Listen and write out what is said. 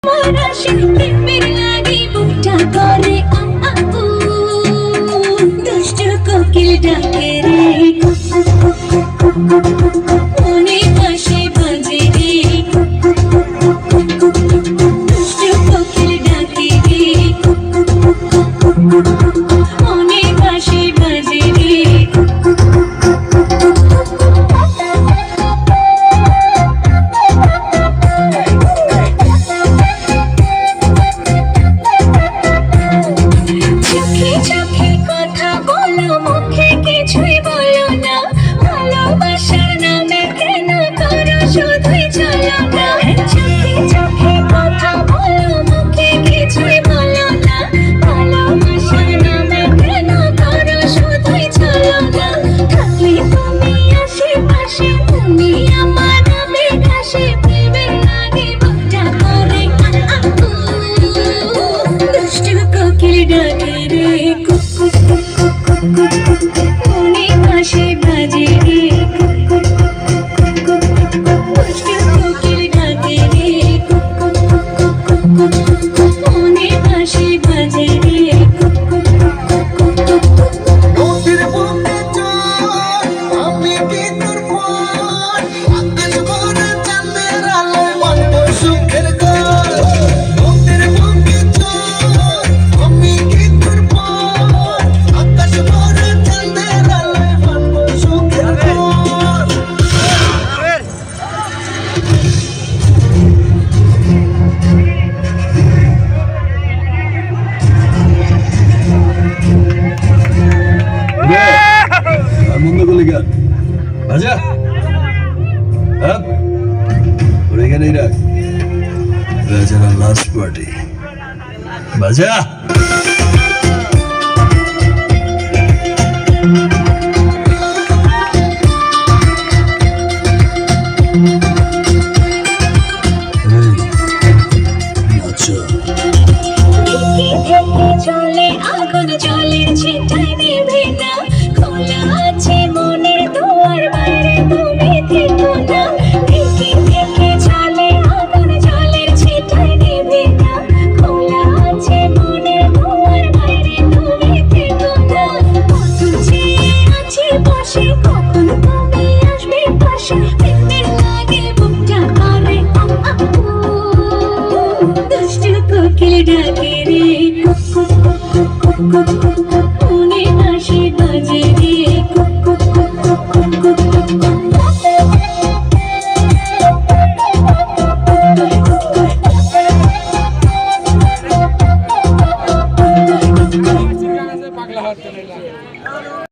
তোমার আসে প্রেমের লাগি বুকটা করে দুষ্ট কোকিল ডাকে রে মনে পাশে বাজে রে দুষ্ট কোকিল ডাকে রে মনে পাশে বাজে রে মনে পাশে বাজে রে দুষ্ট কোকিল ডাকে রে মনে পাশে বাজে রে নদীর বুকে চল আমি কি তোর পর আকাশ ভরা চাঁদের আলোয় মানব সুখের ঘর নদীর বুকে চল আমি কি তোর পর আকাশ ভরা চাঁদের আলোয় মানব সুখের ঘর বন্ধ করলি কেন বাজা ওর এখানেই রাখ রাজার লাস্ট পার্টি বাজা চলে আগুন জলের ছিটায় নেবে না খোলা আছে মনের দুয়ার বাইরে তুমি থেকো না থেকে থেকে চলে আগুন জলের ছিটায় নেবে না খোলা আছে মনের দুয়ার বাইরে তুমি থেকো না কত চেয়ে আছি বসে কখন তুমি আসবে পাশে প্রেমের লাগে বুকটা করে দুষ্ট কোকিল ডাকে রে মনে পাশে বাজে রে পাগলা হচ্ছে